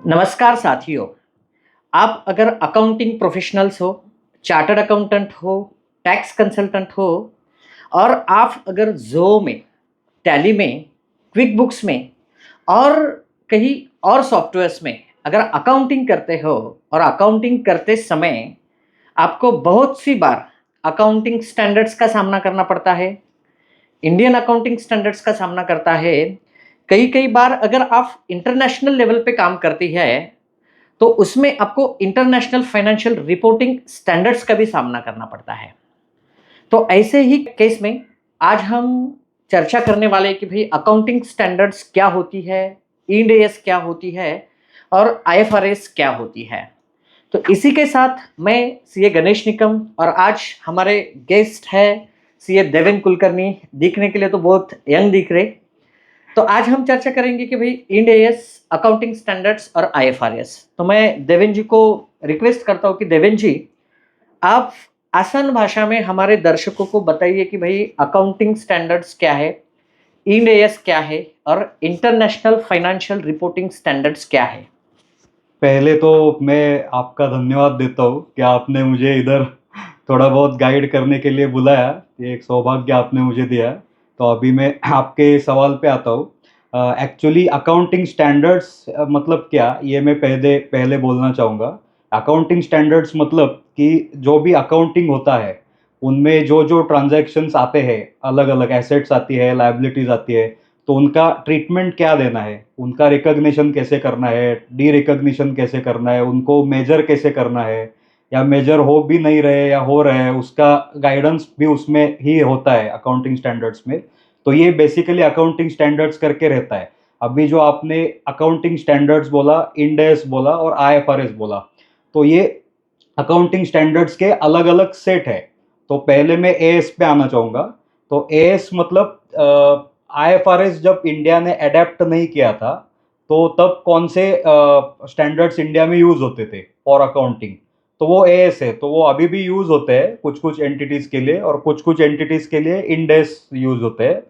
नमस्कार साथियों। आप अगर अकाउंटिंग प्रोफेशनल्स हो, चार्टर्ड अकाउंटेंट हो, टैक्स कंसल्टेंट हो और आप अगर ज़ो में, टैली में, क्विक बुक्स में और कहीं और सॉफ्टवेयर्स में अगर अकाउंटिंग करते हो और अकाउंटिंग करते समय आपको बहुत सी बार अकाउंटिंग स्टैंडर्ड्स का सामना करना पड़ता है, इंडियन अकाउंटिंग स्टैंडर्ड्स का सामना करता है। कई-कई बार अगर आप इंटरनेशनल लेवल पे काम करती है तो उसमें आपको इंटरनेशनल फाइनेंशियल रिपोर्टिंग स्टैंडर्ड्स का भी सामना करना पड़ता है। तो ऐसे ही केस में आज हम चर्चा करने वाले हैं कि भाई अकाउंटिंग स्टैंडर्ड्स क्या होती है, इंड एस क्या होती है और आईएफआरएस क्या होती है। तो इसी के साथ मैं सीए गणेश निकम और आज हमारे गेस्ट है सीए देवेन कुलकर्णी। दिखने के लिए तो बहुत यंग दिख रहे। तो आज हम चर्चा करेंगे कि भाई इंड एस, अकाउंटिंग स्टैंडर्ड्स और आईएफआरएस। तो मैं देवेन जी को रिक्वेस्ट करता हूँ कि देवेन जी आप आसान भाषा में हमारे दर्शकों को बताइए कि भाई अकाउंटिंग स्टैंडर्ड्स क्या है, इंड एस क्या है और इंटरनेशनल फाइनेंशियल रिपोर्टिंग स्टैंडर्ड्स क्या है। पहले तो मैं आपका धन्यवाद देता हूँ कि आपने मुझे इधर थोड़ा बहुत गाइड करने के लिए बुलाया। ये एक सौभाग्य आपने मुझे दिया। तो अभी मैं आपके सवाल पे आता हूँ। एक्चुअली अकाउंटिंग स्टैंडर्ड्स मतलब क्या, ये मैं पहले पहले बोलना चाहूँगा। अकाउंटिंग स्टैंडर्ड्स मतलब कि जो भी अकाउंटिंग होता है उनमें जो जो ट्रांजैक्शंस आते हैं, अलग अलग एसेट्स आती है, लायबिलिटीज आती है, तो उनका ट्रीटमेंट क्या देना है, उनका रिकॉग्निशन कैसे करना है, डी रिकॉग्निशन कैसे करना है, उनको मेजर कैसे करना है, या मेजर हो भी नहीं रहे या हो रहे हैं, उसका गाइडेंस भी उसमें ही होता है अकाउंटिंग स्टैंडर्ड्स में। तो ये बेसिकली अकाउंटिंग स्टैंडर्ड्स करके रहता है। अभी जो आपने अकाउंटिंग स्टैंडर्ड्स बोला, इंड एस बोला और आईएफआरएस बोला, तो ये अकाउंटिंग स्टैंडर्ड्स के अलग अलग सेट है। तो पहले मैं एएस पे आना चाहूंगा। तो एएस मतलब आईएफआरएस जब इंडिया ने अडेप्ट नहीं किया था, तो तब कौन से स्टैंडर्ड्स इंडिया में यूज होते थे फॉर अकाउंटिंग, तो वो एएस है। तो वो अभी भी यूज होते हैं कुछ कुछ एंटिटीज के लिए, और कुछ कुछ एंटिटीज के लिए इंडेस यूज होते हैं।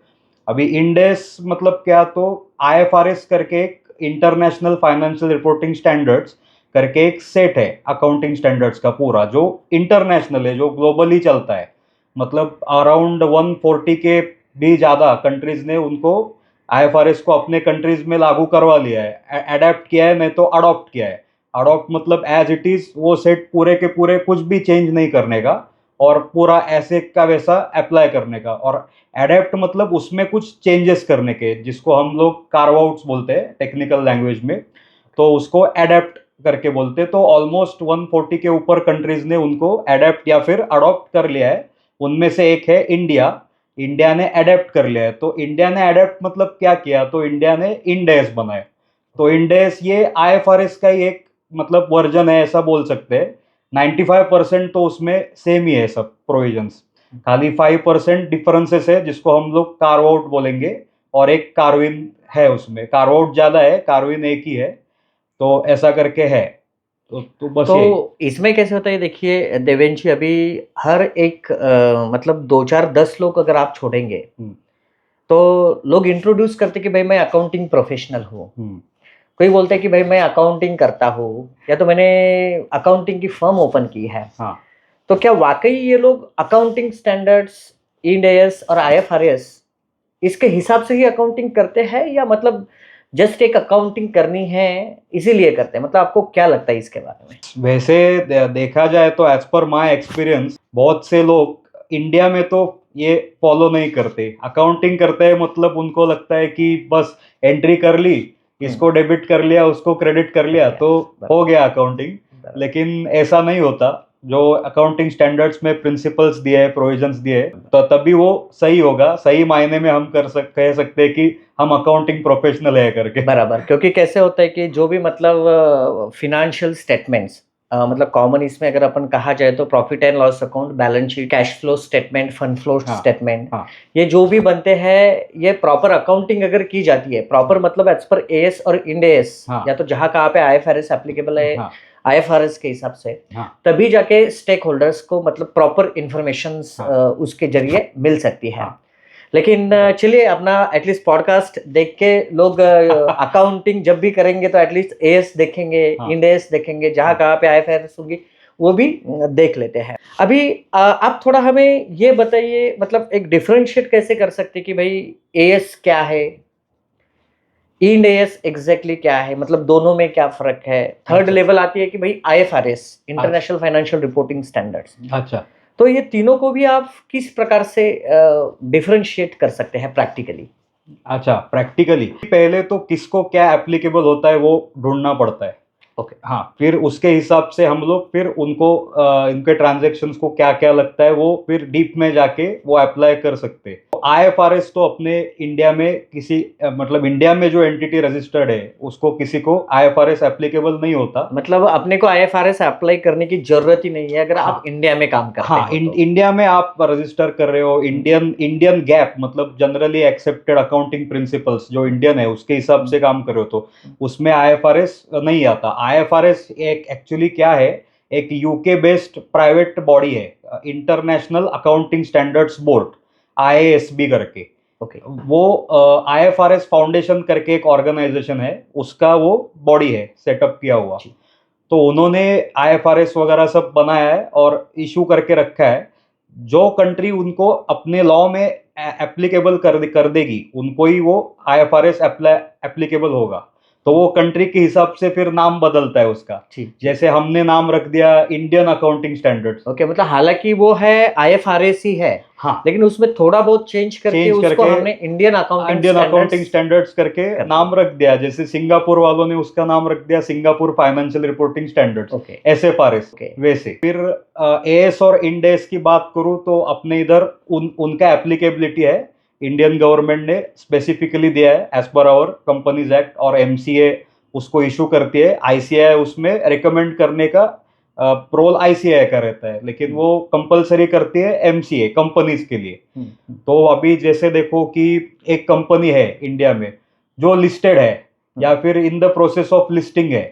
अभी इंडेस मतलब क्या, तो आईएफआरएस करके एक इंटरनेशनल फाइनेंशियल रिपोर्टिंग स्टैंडर्ड्स करके एक सेट है अकाउंटिंग स्टैंडर्ड्स का पूरा, जो इंटरनेशनल है, जो ग्लोबली चलता है। मतलब अराउंड 140 के भी ज़्यादा कंट्रीज ने उनको आईएफआरएस को अपने कंट्रीज में लागू करवा लिया है, अडेप्ट किया है, नहीं तो अडॉप्ट किया है। अडॉप्ट मतलब एज इट इज वो सेट पूरे के पूरे कुछ भी चेंज नहीं करने का, और पूरा ऐसे का वैसा अप्लाई करने का। और एडेप्ट मतलब उसमें कुछ चेंजेस करने के, जिसको हम लोग कार्व आउट्स बोलते हैं टेक्निकल लैंग्वेज में, तो उसको एडेप्ट करके बोलते। तो ऑलमोस्ट 140 के ऊपर कंट्रीज ने उनको एडेप्ट या फिर अडॉप्ट कर लिया है। उनमें से एक है इंडिया। इंडिया ने एडेप्ट कर लिया है। तो इंडिया ने एडेप्ट मतलब क्या किया, तो इंडिया ने इंडेस बनाया। तो इंडेस ये आईएफआरएस का ही एक मतलब वर्जन है, ऐसा बोल सकते हैं। 95% तो उसमें सेम ही है सब प्रोविजंस। खाली 5% डिफरेंसेस है, जिसको हम लोग कार्व आउट बोलेंगे। और एक कार्विन है, उसमें कार्व आउट ज्यादा है, कार्विन एक ही है। तो ऐसा करके है। तो बस तो यही। इसमें कैसे होता है, देखिए देवेन जी, अभी हर एक मतलब दो चार 10 लोग अगर आप छोड़ेंगे हम्म, तो लोग इंट्रोड्यूस करते कि भाई मैं अकाउंटिंग प्रोफेशनल हूँ। हम्म, कोई बोलता है कि भाई मैं अकाउंटिंग करता हूँ या तो मैंने अकाउंटिंग की फर्म ओपन की है। हाँ। तो क्या वाकई ये लोग अकाउंटिंग स्टैंडर्ड्स, इंड एस और आईएफआरएस इसके हिसाब से ही अकाउंटिंग करते हैं या मतलब जस्ट एक अकाउंटिंग करनी है इसीलिए करते हैं? मतलब आपको क्या लगता है इसके बारे में? वैसे देखा जाए तो एज पर माय एक्सपीरियंस, बहुत से लोग इंडिया में तो ये फॉलो नहीं करते। अकाउंटिंग करते हैं मतलब उनको लगता है कि बस एंट्री कर ली, इसको डेबिट कर लिया, उसको क्रेडिट कर लिया, तो हो गया अकाउंटिंग। लेकिन ऐसा नहीं होता। जो अकाउंटिंग स्टैंडर्ड्स में प्रिंसिपल्स दिए हैं, प्रोविजंस दिए हैं, तो तभी वो सही होगा। सही मायने में हम कह सकते हैं कि हम अकाउंटिंग प्रोफेशनल है करके। बराबर, क्योंकि कैसे होता है कि जो भी मतलब फिनेंशियल स्टेटमेंट्स, मतलब कॉमन इसमें अगर अपन कहा जाए तो profit and loss account, balance sheet, cash flow statement, fund flow हाँ, स्टेटमेंट, हाँ, ये जो भी बनते हैं ये प्रॉपर अकाउंटिंग अगर की जाती है, प्रॉपर मतलब एज पर एएस और इंड एस, हाँ, या तो जहाँ कहाँ पे आईएफआरएस एप्लीकेबल है हाँ, आईएफआरएस के हिसाब से, हाँ, तभी जाके स्टेक होल्डर्स को मतलब प्रॉपर इंफॉर्मेशन हाँ, उसके जरिए मिल सकती है। हाँ। लेकिन चलिए अपना एटलीस्ट पॉडकास्ट देख के लोग अकाउंटिंग जब भी करेंगे तो एटलीस्ट एएस देखेंगे, हाँ। इंड एएस देखेंगे, जहाँ हाँ। कहाँ पे आईएफआरएस होगी वो भी देख लेते हैं। अभी आप थोड़ा हमें ये बताइए, मतलब एक डिफरेंशिएट कैसे कर सकते हैं कि भाई एएस क्या है, इंड एएस एग्जैक्टली क्या है, मतलब दोनों में क्या फर्क है। थर्ड अच्छा। लेवल आती है कि भाई IFRS, international financial reporting standards. अच्छा। तो ये तीनों को भी आप किस प्रकार से डिफरेंशिएट कर सकते हैं प्रैक्टिकली? अच्छा, प्रैक्टिकली पहले तो किसको क्या एप्लीकेबल होता है वो ढूंढना पड़ता है। ओके। हाँ, फिर उसके हिसाब से हम लोग फिर उनको इनके ट्रांजैक्शंस को क्या क्या लगता है वो फिर डीप में जाके वो अप्लाई कर सकते हैं। तो आईएफआरएस तो अपने इंडिया में किसी मतलब इंडिया में जो एंटिटी रजिस्टर्ड है उसको किसी को आईएफआरएस एप्लीकेबल नहीं होता। मतलब अपने को आईएफआरएस अप्लाई करने की जरूरत ही नहीं है अगर हाँ। आप इंडिया में काम करते हाँ, हो तो। इंडिया में आप रजिस्टर कर रहे हो, इंडियन गैप मतलब जनरली एक्सेप्टेड अकाउंटिंग प्रिंसिपल्स जो इंडियन है उसके हिसाब से काम कर रहे हो तो उसमें आईएफआरएस नहीं आता। आईएफआरएस एक एक्चुअली क्या है, एक यूके बेस्ड प्राइवेट बॉडी है, इंटरनेशनल अकाउंटिंग स्टैंडर्ड्स बोर्ड, आईएएसबी करके। ओके। वो आईएफआरएस फाउंडेशन करके एक ऑर्गेनाइजेशन है, उसका वो बॉडी है सेटअप किया हुआ। जी। तो उन्होंने आईएफआरएस वगैरह सब बनाया है और इशू करके रखा है। जो कंट्री उनको अपने लॉ में एप्लीकेबल कर देगी उनको ही वो आईएफआरएस एप्लीकेबल होगा। तो वो कंट्री के हिसाब से फिर नाम बदलता है उसका। ठीक। जैसे हमने नाम रख दिया इंडियन अकाउंटिंग स्टैंडर्ड्स। ओके, मतलब हालांकि वो है आईएफआरएस ही है, हाँ, लेकिन उसमें थोड़ा बहुत चेंज करके उसको हमने इंडियन अकाउंटिंग स्टैंडर्ड्स करके कर नाम रख दिया। जैसे सिंगापुर वालों ने उसका नाम रख दिया Singapore financial reporting standards, okay. SFRs. Okay. वैसे फिर एएस और इंड एएस की बात करूं तो अपने इधर उनका एप्लीकेबिलिटी है, इंडियन गवर्नमेंट ने स्पेसिफिकली दिया है एज पर आवर कंपनीज एक्ट, और एमसीए उसको इशू करती है। आईसीआई उसमें रिकमेंड करने का रोल आईसीआई का रहता है, लेकिन वो कंपलसरी करती है एमसीए कंपनीज के लिए। तो अभी जैसे देखो कि एक कंपनी है इंडिया में जो लिस्टेड है या फिर in the process of listing है,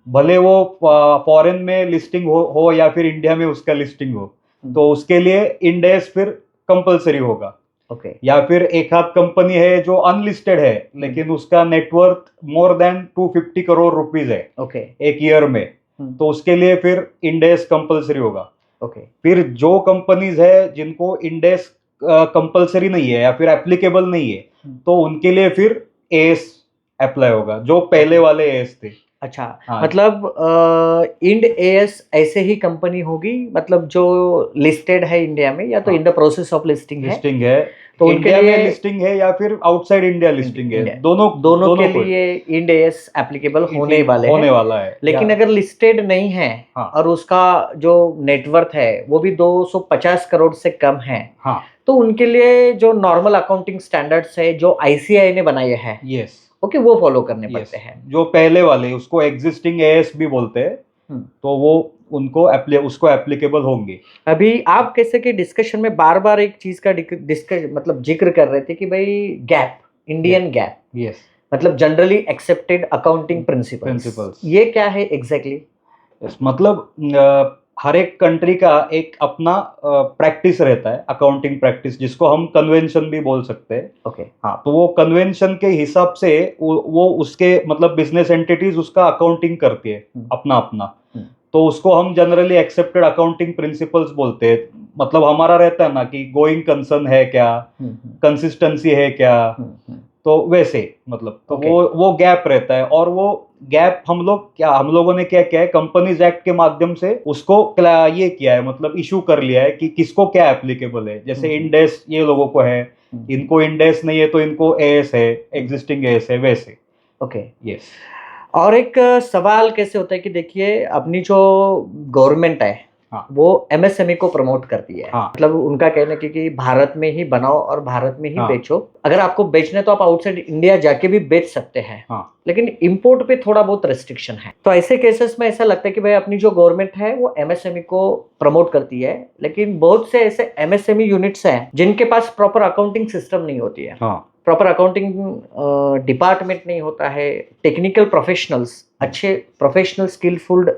भले वो फॉरेन में लिस्टिंग हो या फिर इंडिया में उसका लिस्टिंग हो, तो उसके लिए इंड एएस फिर कंपलसरी होगा। ओके। या फिर एक आध कंपनी है जो अनलिस्टेड है लेकिन उसका net worth more than 250 crore rupees है ओके। एक ईयर में, तो उसके लिए फिर इंड एएस कंपलसरी होगा। ओके। फिर जो कंपनीज है जिनको इंड एएस कंपलसरी नहीं है या फिर एप्लीकेबल नहीं है, तो उनके लिए फिर एएस अप्लाई होगा जो पहले वाले एएस थे। अच्छा। हाँ। मतलब इंड एएस ऐसे ही कंपनी होगी, मतलब जो लिस्टेड है इंडिया में या तो in the process of listing है, तो उनके इंडिया में लिए लिस्टिंग है या फिर आउटसाइड इंडिया लिस्टिंग है, दोनों के लिए इंड एएस एप्लीकेबल होने वाला है। लेकिन अगर लिस्टेड नहीं है हाँ। और उसका जो नेटवर्थ है वो भी 250 करोड़ से कम है, हाँ, तो उनके लिए जो नॉर्मल अकाउंटिंग स्टैंडर्ड्स है जो आईसीआई ने बनाए हैं, यस, ओके, वो फॉलो करने पड़ते हैं। जो पहले वाले उसको एग्जिस्टिंग एएस भी बोलते हैं, तो वो उसको एप्लीकेबल होंगे। अभी आप कैसे के डिस्कशन में बार बार एक चीज का मतलब जिक्र कर रहे थे कि भाई गैप, इंडियन गैप, यस, मतलब जनरली एक्सेप्टेड अकाउंटिंग प्रिंसिपल्स, ये क्या है एग्जैक्टली? मतलब हर एक कंट्री का एक अपना प्रैक्टिस रहता है, अकाउंटिंग प्रैक्टिस, जिसको हम कन्वेंशन भी बोल सकते हैं। ओके। हाँ, तो वो कन्वेंशन के हिसाब से वो उसके मतलब बिजनेस एंटिटीज उसका अकाउंटिंग करती है अपना अपना। तो उसको हम जनरली एक्सेप्टेड अकाउंटिंग प्रिंसिपल्स बोलते हैं। मतलब हमारा रहता है ना कि गोइंग कंसर्न है क्या, कंसिस्टेंसी है क्या, तो वैसे मतलब तो वो गैप रहता है। और वो गैप हम लोगों ने क्या किया है, कंपनीज एक्ट के माध्यम से उसको ये किया है, मतलब इशू कर लिया है कि किसको क्या एप्लीकेबल है। जैसे इंड एएस ये लोगों को है, इनको इंड एएस नहीं है तो इनको एएस है, एग्जिस्टिंग एएस है, वैसे। ओके। यस। और एक सवाल कैसे होता है कि देखिए अपनी जो गवर्नमेंट है, हाँ, वो एमएसएमई को प्रमोट करती है। हाँ, मतलब उनका कहना है कि भारत में ही बनाओ और भारत में ही हाँ, बेचो। अगर आपको बेचना है तो आप आउटसाइड इंडिया जाके भी बेच सकते हैं, हाँ, लेकिन इंपोर्ट पे थोड़ा बहुत रेस्ट्रिक्शन है। तो ऐसे केसेस में ऐसा लगता है कि भाई अपनी जो गवर्नमेंट है वो एमएसएमई को प्रमोट करती है, लेकिन बहुत से ऐसे एमएसएमई यूनिट्स हैं जिनके पास प्रॉपर अकाउंटिंग सिस्टम नहीं होती है, प्रॉपर अकाउंटिंग डिपार्टमेंट नहीं होता है, टेक्निकल प्रोफेशनल्स, अच्छे प्रोफेशनल स्किलफुल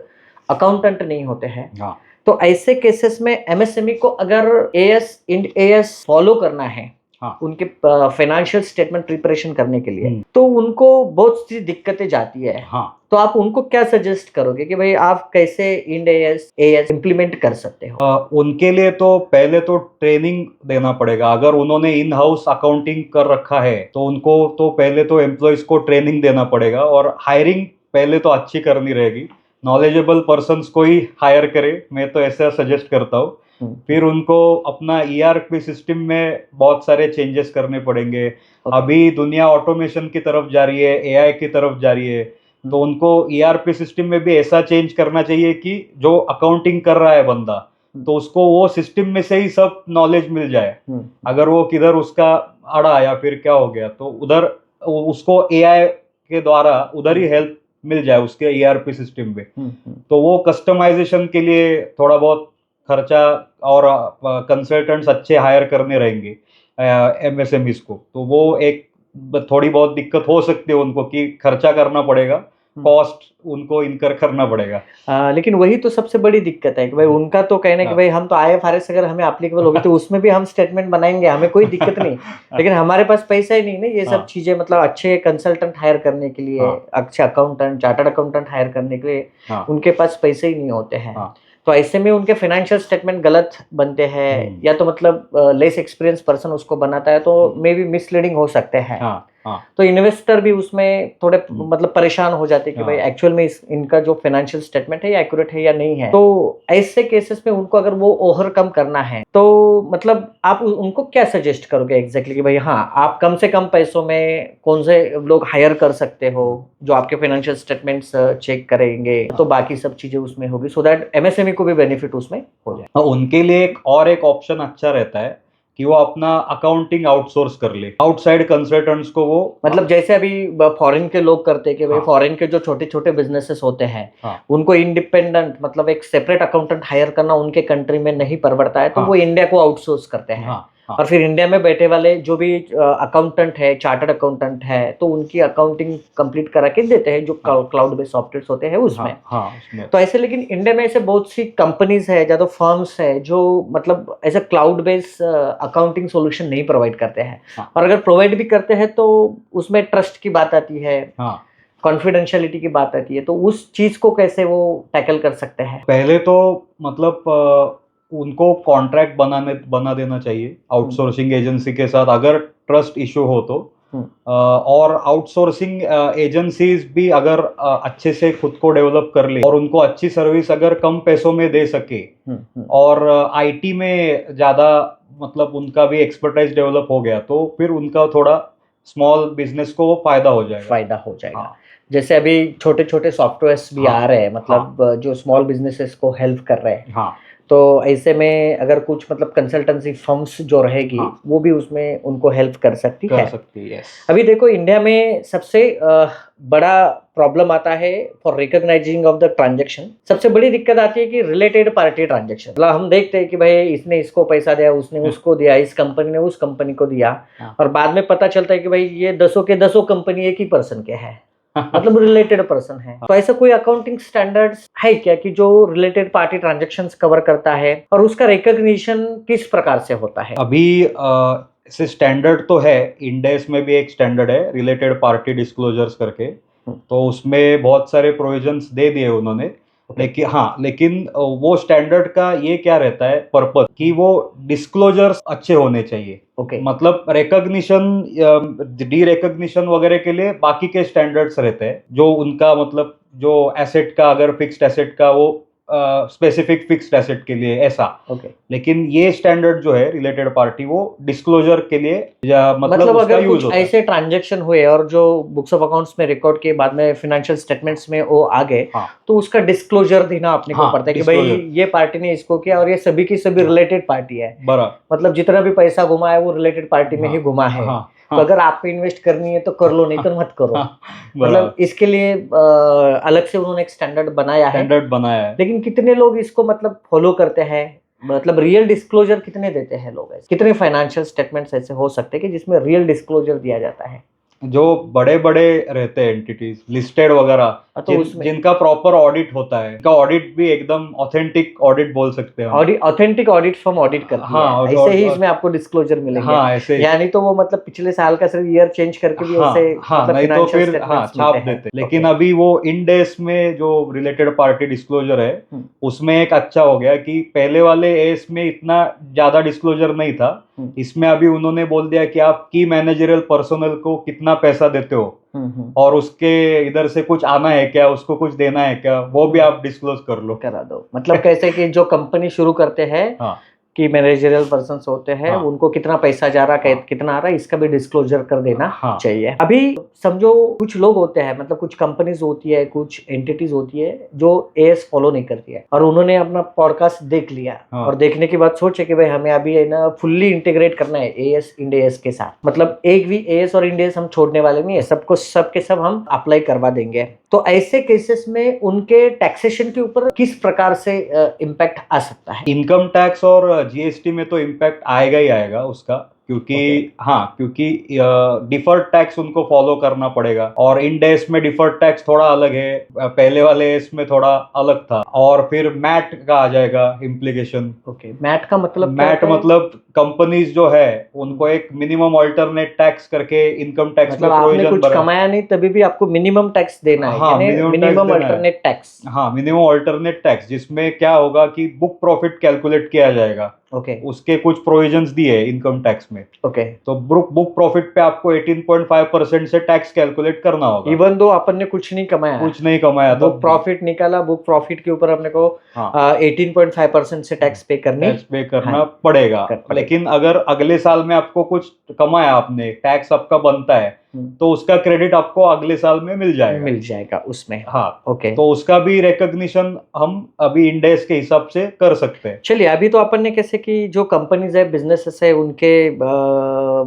अकाउंटेंट नहीं होते हैं। तो ऐसे केसेस में एमएसएमई को अगर एएस इंड एएस फॉलो करना है हाँ। उनके फाइनेंशियल स्टेटमेंट प्रिपरेशन करने के लिए, हम्म। तो उनको बहुत सी दिक्कतें जाती है। हाँ। तो आप उनको क्या सजेस्ट करोगे कि भाई आप कैसे इंड एएस इम्प्लीमेंट कर सकते हो? उनके लिए तो पहले तो ट्रेनिंग देना पड़ेगा। अगर उन्होंने इन हाउस अकाउंटिंग कर रखा है तो उनको तो पहले तो एम्प्लॉयज को ट्रेनिंग देना पड़ेगा, और हायरिंग पहले तो अच्छी करनी रहेगी। नॉलेजेबल पर्सन्स को ही हायर करे, मैं तो ऐसा सजेस्ट करता हूँ। फिर उनको अपना ईआरपी सिस्टम में बहुत सारे चेंजेस करने पड़ेंगे। अभी दुनिया ऑटोमेशन की तरफ जा रही है, एआई की तरफ जा रही है, तो उनको ईआरपी सिस्टम में भी ऐसा चेंज करना चाहिए कि जो अकाउंटिंग कर रहा है बंदा, तो उसको वो सिस्टम में से ही सब नॉलेज मिल जाए। अगर वो किधर उसका अड़ा या फिर क्या हो गया तो उधर उसको एआई के द्वारा उधर ही हेल्प मिल जाए उसके ईआरपी सिस्टम में। तो वो कस्टमाइजेशन के लिए थोड़ा बहुत खर्चा और कंसल्टेंट्स अच्छे हायर करने रहेंगे एमएसएमईज को, तो वो एक थोड़ी बहुत दिक्कत हो सकती है उनको कि खर्चा करना पड़ेगा, कॉस्ट उनको इनकर करना पड़ेगा। लेकिन वही तो सबसे बड़ी दिक्कत है कि भाई उनका तो कहना है कि भाई हम तो आईएफआरएस अगर हमें एप्लीकेबल होगी तो उसमें भी हम स्टेटमेंट बनाएंगे, हमें कोई दिक्कत नहीं, लेकिन हमारे पास पैसा ही नहीं ना ये सब चीजें, मतलब अच्छे कंसल्टेंट हायर करने के लिए, अच्छे अकाउंटेंट, चार्टर्ड अकाउंटेंट हायर करने के लिए उनके पास पैसे ही नहीं होते हैं। तो ऐसे में उनके फाइनेंशियल स्टेटमेंट गलत बनते हैं, या तो मतलब लेस एक्सपीरियंस पर्सन उसको बनाता है, तो मे बी मिसलीडिंग हो सकते हैं। तो इन्वेस्टर भी उसमें थोड़े मतलब परेशान हो जाते हैं कि भाई एक्चुअल में इनका जो फाइनेंशियल स्टेटमेंट है या एक्यूरेट है या नहीं है। तो ऐसे केसेस में उनको अगर वो ओवरकम करना है तो मतलब आप उनको क्या सजेस्ट करोगे एग्जैक्टली कि भाई हाँ आप कम से कम पैसों में कौन से लोग हायर कर सकते हो जो आपके फाइनेंशियल स्टेटमेंट्स चेक करेंगे, तो बाकी सब चीजें उसमें होगी, सो दैट एमएसएमई को भी बेनिफिट उसमें हो जाए। उनके लिए एक ऑप्शन अच्छा रहता है कि वो अपना अकाउंटिंग आउटसोर्स कर ले, आउटसाइड कंसल्टेंट्स को वो, मतलब जैसे अभी फॉरेन के लोग करते हैं कि भाई फॉरेन के जो छोटे छोटे बिजनेसेस होते हैं उनको इंडिपेंडेंट मतलब एक सेपरेट अकाउंटेंट हायर करना उनके कंट्री में नहीं परवड़ता है, तो वो इंडिया को आउटसोर्स करते हैं। और फिर इंडिया में बैठे वाले जो भी अकाउंटेंट है, चार्टर्ड अकाउंटेंट है, तो उनकी अकाउंटिंग कंप्लीट करा के देते हैं जो क्लाउड बेस्ड सॉफ्टवेयर होते हैं उसमें। तो ऐसे लेकिन इंडिया में ऐसे बहुत सी कंपनीज है, ज्यादा फर्म्स है जो मतलब ऐसे क्लाउड बेस्ड अकाउंटिंग सॉल्यूशन नहीं प्रोवाइड करते हैं। और अगर प्रोवाइड भी करते हैं तो उसमें ट्रस्ट की बात आती है, कॉन्फिडेंशियलिटी की बात आती है, तो उस चीज को कैसे वो टैकल कर सकते हैं? पहले तो मतलब उनको कॉन्ट्रैक्ट बना देना चाहिए आउटसोर्सिंग एजेंसी के साथ, अगर ट्रस्ट इशू हो तो। और आउटसोर्सिंग एजेंसीज भी अगर अच्छे से खुद को डेवलप कर ले और उनको अच्छी सर्विस अगर कम पैसों में दे सके, और आईटी में ज्यादा मतलब उनका भी एक्सपर्टाइज डेवलप हो गया, तो फिर उनका थोड़ा स्मॉल बिजनेस को फायदा हो जाएगा। जैसे अभी छोटे छोटे सॉफ्टवेयर्स भी आ रहे हैं, मतलब जो स्मॉल बिजनेसेस को हेल्प कर रहे हैं। तो ऐसे में अगर कुछ मतलब कंसल्टेंसी फर्म्स जो रहेगी वो भी उसमें उनको हेल्प कर सकती है। अभी देखो इंडिया में सबसे बड़ा प्रॉब्लम आता है for recognising of the transaction. सबसे बड़ी दिक्कत आती है कि रिलेटेड पार्टी ट्रांजैक्शन, मतलब हम देखते हैं कि भाई इसने इसको पैसा दिया, उसने उसको दिया, इस कंपनी ने उस कंपनी को दिया, और बाद में पता चलता है कि भाई ये 10 के 10 कंपनी एक ही पर्सन के है, मतलब रिलेटेड पर्सन है। तो ऐसा कोई अकाउंटिंग स्टैंडर्ड्स है क्या कि जो रिलेटेड पार्टी ट्रांजैक्शंस कवर करता है, और उसका रिकॉग्निशन किस प्रकार से होता है? अभी ऐसे स्टैंडर्ड तो है, इंडेस में भी एक स्टैंडर्ड है रिलेटेड पार्टी डिस्क्लोजर्स करके, तो उसमें बहुत सारे प्रोविजंस दे दिए उन्होंने। लेकिन वो स्टैंडर्ड का ये क्या रहता है पर्पस कि वो डिस्क्लोजर्स अच्छे होने चाहिए। मतलब रिकॉग्निशन, डी रिकॉग्निशन वगैरह के लिए बाकी के स्टैंडर्ड्स रहते हैं, जो उनका मतलब जो एसेट का अगर फिक्स्ड एसेट का वो स्पेसिफिक फिक्स्ड एसेट के लिए ऐसा। लेकिन ये स्टैंडर्ड जो है रिलेटेड पार्टी वो डिस्क्लोजर के लिए मतलब अगर कुछ ऐसे ट्रांजैक्शन हुए और जो बुक्स ऑफ अकाउंट्स में रिकॉर्ड के बाद में फाइनेंशियल स्टेटमेंट्स में वो आ गए, तो उसका डिस्क्लोजर देना अपने को पड़ता है कि भाई ये पार्टी ने इसको किया और ये सभी की सभी रिलेटेड पार्टी है, मतलब जितना भी पैसा घुमा है वो रिलेटेड पार्टी में ही घुमा है। तो अगर आपको इन्वेस्ट करनी है तो कर लो, नहीं तो मत करो। मतलब इसके लिए अलग से उन्होंने एक स्टैंडर्ड बनाया है। लेकिन कितने लोग इसको मतलब फॉलो करते हैं, मतलब रियल डिस्क्लोजर कितने देते हैं लोग? कितने फाइनेंशियल स्टेटमेंट्स ऐसे हो सकते हैं कि जिसमें रियल डिस्क्लोजर दिया जाता है? जो बड़े बड़े रहते हैं एंटिटीज लिस्टेड वगैरह, तो उसमें जिनका प्रॉपर ऑडिट होता है, का ऑडिट भी एकदम ऑथेंटिक ऑडिट बोल सकते हैं हम। Audit, authentic audit firm audit करती हाँ, है, ऐसे ही इसमें आपको डिस्क्लोजर मिलेंगे। हाँ ऐसे ही। यानी तो वो मतलब पिछले साल का सिर्फ ईयर चेंज करके भी हाँ, ऐसे हाँ, मतलब नहीं तो financial फिर हाँ statements छाप मिलते हैं। देते। लेकिन Okay. अभी वो इंडेस में जो रिलेटेड पार्टी डिस्क्लोजर है, हम्म। उसमें एक अच्छा हो गया कि पहले वाले एस में इतना ज्यादा डिस्क्लोजर नहीं था। इसमें अभी उन्होंने बोल दिया कि आप की मैनेजरियल पर्सनल को कितना पैसा देते हो और उसके इधर से कुछ आना है क्या, उसको कुछ देना है क्या, वो भी आप डिस्क्लोज कर लो। करा दो। मतलब कैसे कि जो कंपनी शुरू करते हैं हाँ, कि मैनेजरियल पर्सन्स होते हैं, हाँ, उनको कितना पैसा जा रहा है, हाँ, कितना आ रहा है, इसका भी डिस्क्लोजर कर देना हाँ, चाहिए। अभी समझो कुछ लोग होते हैं, मतलब कुछ कंपनीज होती है, कुछ एंटिटीज होती है जो एएस फॉलो नहीं करती है, और उन्होंने अपना पॉडकास्ट देख लिया हाँ। और देखने के बाद सोचे कि भाई हमें अभी है ना फुल्ली इंटीग्रेट करना है एएस इंड एएस के साथ, मतलब एक भी एएस और इंड एएस हम छोड़ने वाले नहीं है, सबको सबके सब हम अप्लाई करवा देंगे। तो ऐसे केसेस में उनके टैक्सेशन के ऊपर किस प्रकार से इम्पैक्ट आ सकता है? इनकम टैक्स और जीएसटी में तो इम्पैक्ट आएगा ही आएगा उसका, क्योंकि हाँ, क्योंकि डिफर्ड टैक्स उनको फॉलो करना पड़ेगा, और इंड एस में डिफर्ड टैक्स थोड़ा अलग है, पहले वाले एस में थोड़ा अलग था। और फिर मैट का आ जाएगा इम्प्लीकेशन। ओके, मैट का मतलब क्या मैट होता है? मतलब कंपनीज जो है उनको एक मिनिमम अल्टरनेट टैक्स करके इनकम टैक्स में मतलब आपने प्रोविजन कुछ कमाया नहीं तभी भी आपको मिनिमम टैक्स देना है, हाँ, यानी minimum tax मिनिमम देना है। Alternate tax. हाँ, मिनिमम अल्टरनेट टैक्स, जिसमें क्या होगा कि बुक प्रॉफिट कैलकुलेट किया जाएगा। ओके उसके कुछ प्रोविजंस दिए है इनकम टैक्स में। ओके। तो बुक प्रॉफिट पे आपको 18.5% से टैक्स कैलकुलेट करना होगा। इवन दो अपन ने कुछ नहीं कमाया, कुछ नहीं कमाया बुक प्रॉफिट निकाला, बुक प्रॉफिट के ऊपर अपने को हाँ 18.5% से टैक्स पे टैक्स पे करना हाँ, पड़ेगा। पड़ेगा। लेकिन अगर अगले साल में आपको कुछ कमाया, आपने टैक्स आपका बनता है, तो उसका क्रेडिट आपको अगले साल में मिल जाएगा उसमें। हाँ, ओके, तो उसका भी रिकॉग्निशन हम अभी इंडेस के हिसाब से कर सकते हैं। चलिए अभी तो अपन ने कैसे कि जो कंपनीज है, बिजनेसेस है, उनके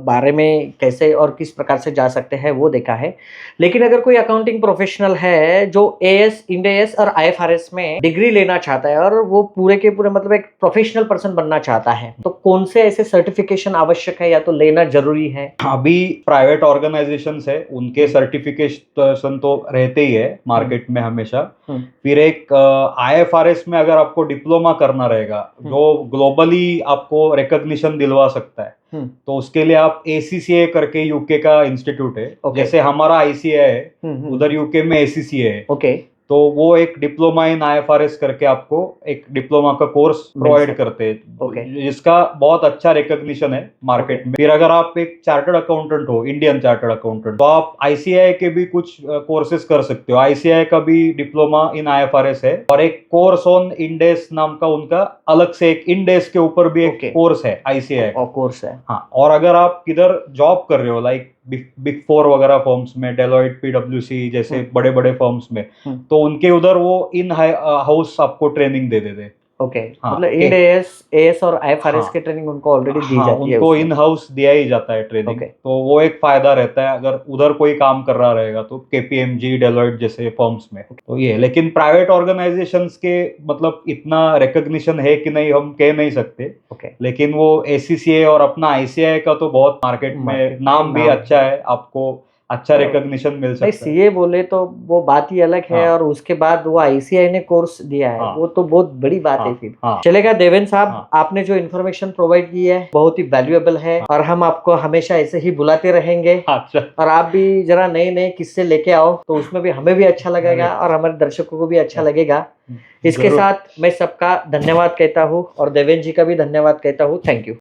बारे में कैसे और किस प्रकार से जा सकते हैं वो देखा है। लेकिन अगर कोई अकाउंटिंग प्रोफेशनल है जो एएस, इंड एएस और आईएफआरएस में डिग्री लेना चाहता है और वो पूरे के पूरे मतलब एक प्रोफेशनल पर्सन बनना चाहता है, तो कौन से ऐसे सर्टिफिकेशन आवश्यक है या तो लेना जरूरी है? अभी प्राइवेट ऑर्गेनाइजेशंस है, उनके सर्टिफिकेशन तो रहते ही है मार्केट में हमेशा। फिर एक आईएफआरएस में अगर आपको डिप्लोमा करना रहेगा जो ग्लोबली आपको रिकॉग्निशन दिलवा सकता है, तो उसके लिए आप ACCA करके यूके का इंस्टीट्यूट है, जैसे हमारा ICAI है, उधर यूके में ACCA है। ओके, तो वो एक डिप्लोमा इन आईएफआरएस करके आपको एक डिप्लोमा का कोर्स प्रोवाइड करते हैं, जिसका बहुत अच्छा रिकॉग्निशन है मार्केट में। फिर अगर आप एक चार्टर्ड अकाउंटेंट हो, इंडियन चार्टर्ड अकाउंटेंट, तो आप ICAI के भी कुछ कोर्सेज कर सकते हो। ICAI का भी डिप्लोमा इन आईएफआरएस है, और एक कोर्स ऑन इंडेस नाम का उनका अलग से एक इंडेस के ऊपर भी एक कोर्स है ICAI का कोर्स है। हाँ, और अगर आप किधर जॉब कर रहे हो, लाइक बिग 4 वगैरह फर्म्स में, डेलॉइट, PwC जैसे बड़े बड़े फर्म्स में, तो उनके उधर वो इन हाउस आपको ट्रेनिंग दे देते। ओके, हाँ, मतलब इंड एएस और आईएफआरएस की ट्रेनिंग उनको ऑलरेडी दी हाँ, जाती है, उनको इन हाउस दिया ही जाता है ट्रेनिंग। तो वो एक फायदा रहता है अगर उधर कोई काम कर रहा रहेगा तो, KPMG, डेलॉइट जैसे फर्म्स में। तो ये, लेकिन प्राइवेट ऑर्गेनाइजेशंस के मतलब इतना रिकॉग्निशन है कि नहीं हम कह नहीं सकते। लेकिन वो ACCA और अपना ICAI का तो बहुत मार्केट में नाम भी अच्छा है, आपको अच्छा रिकॉग्निशन मिल सकता है। सीए बोले तो वो बात ही अलग है, और उसके बाद वो ICAI ने कोर्स दिया है, वो तो बहुत बड़ी बात है। फिर चलेगा देवेंद्र साहब, आपने जो इन्फॉर्मेशन प्रोवाइड की है बहुत ही वैल्यूएबल है, और हम आपको हमेशा ऐसे ही बुलाते रहेंगे। और आप भी जरा नए नए किस्से लेके आओ, तो उसमें भी हमें भी अच्छा लगेगा और हमारे दर्शकों को भी अच्छा लगेगा। इसके साथ मैं सबका धन्यवाद कहता हूँ और देवेंद्र जी का भी धन्यवाद कहता हूँ। Thank you.